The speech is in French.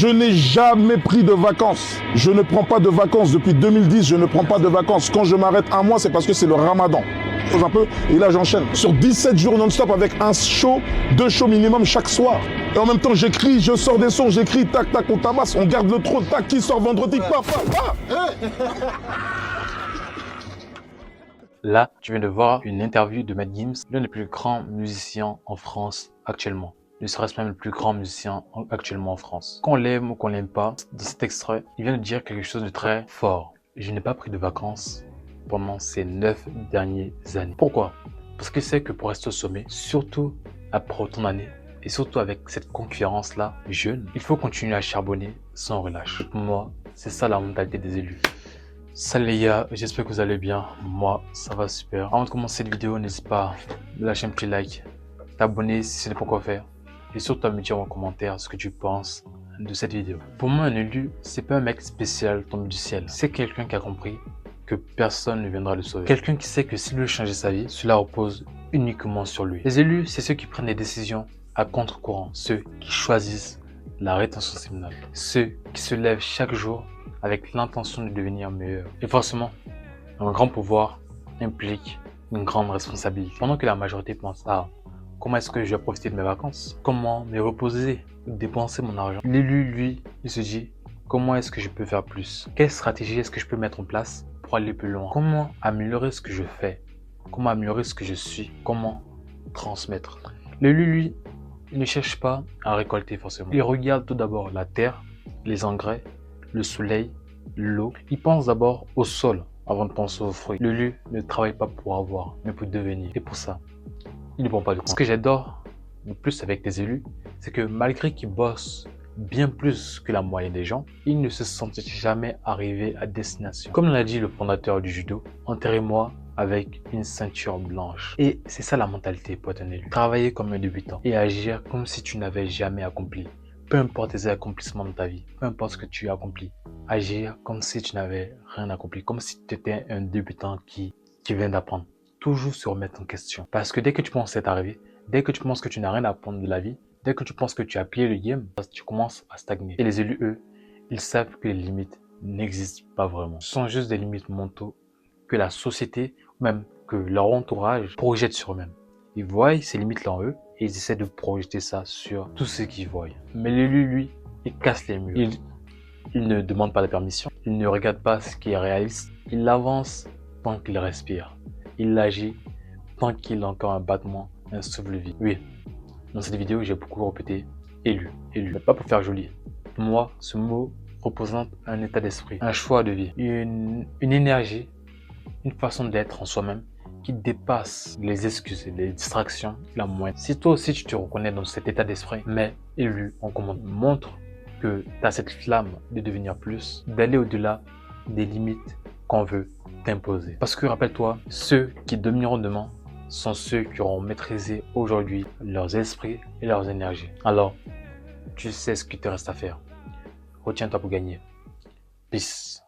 Je n'ai jamais pris de vacances. Je ne prends pas de vacances. Depuis 2010, je ne prends pas de vacances. Quand je m'arrête un mois, c'est parce que c'est le ramadan. Un peu, et là j'enchaîne. Sur 17 jours non-stop avec un show, 2 shows minimum chaque soir. Et en même temps, j'écris, je sors des sons, j'écris, tac, tac, on tabasse, on garde le trône, tac, qui sort vendredi, paf, paf, paf. Là, tu viens de voir une interview de Matt Gims, l'un des plus grands musiciens en France actuellement. Ne serait-ce même le plus grand musicien actuellement en France. Qu'on l'aime ou qu'on l'aime pas, dans cet extrait, il vient de dire quelque chose de très fort. Je n'ai pas pris de vacances pendant ces 9 dernières années. Pourquoi? Parce que c'est que pour rester au sommet, surtout après autant d'années, et surtout avec cette concurrence-là jeune, il faut continuer à charbonner sans relâche. Pour moi, c'est ça la mentalité des élus. Salut les gars, j'espère que vous allez bien. Moi, ça va super. Avant de commencer cette vidéo, n'hésite pas à lâcher un petit like, t'abonner si ce n'est pas encore fait, et surtout à me dire en commentaire ce que tu penses de cette vidéo. Pour moi, un élu, c'est pas un mec spécial tombé du ciel. C'est quelqu'un qui a compris que personne ne viendra le sauver. Quelqu'un qui sait que s'il veut changer sa vie, cela repose uniquement sur lui. Les élus, c'est ceux qui prennent des décisions à contre-courant, ceux qui choisissent la rétention séminale, ceux qui se lèvent chaque jour avec l'intention de devenir meilleur. Et forcément, un grand pouvoir implique une grande responsabilité. Pendant que la majorité pense à comment est-ce que je vais profiter de mes vacances, comment me reposer, dépenser mon argent, l'élu, lui, il se dit comment est-ce que je peux faire plus? Quelle stratégie est-ce que je peux mettre en place pour aller plus loin? Comment améliorer ce que je fais? Comment améliorer ce que je suis? Comment transmettre? L'élu, lui, il ne cherche pas à récolter forcément. Il regarde tout d'abord la terre, les engrais, le soleil, l'eau. Il pense d'abord au sol avant de penser aux fruits. L'élu ne travaille pas pour avoir, mais pour devenir. Et pour ça, il ne prend pas de compte. Ce que j'adore le plus avec les élus, c'est que malgré qu'ils bossent bien plus que la moyenne des gens, ils ne se sentent jamais arrivés à destination. Comme l'a dit le fondateur du judo, enterrez-moi avec une ceinture blanche. Et c'est ça la mentalité pour être un élu. Travailler comme un débutant et agir comme si tu n'avais jamais accompli. Peu importe tes accomplissements de ta vie, peu importe ce que tu as accompli, agir comme si tu n'avais rien accompli, comme si tu étais un débutant qui vient d'apprendre. Toujours se remettre en question. Parce que dès que tu penses être arrivé, dès que tu penses que tu n'as rien à apprendre de la vie, dès que tu penses que tu as plié le game, tu commences à stagner. Et les élus, eux, ils savent que les limites n'existent pas vraiment. Ce sont juste des limites mentaux que la société, ou même que leur entourage projette sur eux-mêmes. Ils voient ces limites-là en eux et ils essaient de projeter ça sur tout ce qu'ils voient. Mais l'élu, lui, il casse les murs. Il ne demande pas de permission. Il ne regarde pas ce qui est réaliste. Il avance tant qu'il respire. Il agit tant qu'il a encore un battement, un souffle de vie. Oui, dans cette vidéo, j'ai beaucoup répété élu, élu. Mais pas pour faire joli. Pour moi, ce mot représente un état d'esprit, un choix de vie, une énergie, une façon d'être en soi-même qui dépasse les excuses et les distractions la moindre. Si toi aussi tu te reconnais dans cet état d'esprit, mais élu en commande, montre que tu as cette flamme de devenir plus, d'aller au-delà des limites qu'on veut t'imposer. Parce que rappelle-toi, ceux qui domineront demain sont ceux qui auront maîtrisé aujourd'hui leurs esprits et leurs énergies. Alors, tu sais ce qu'il te reste à faire. Retiens-toi pour gagner. Peace.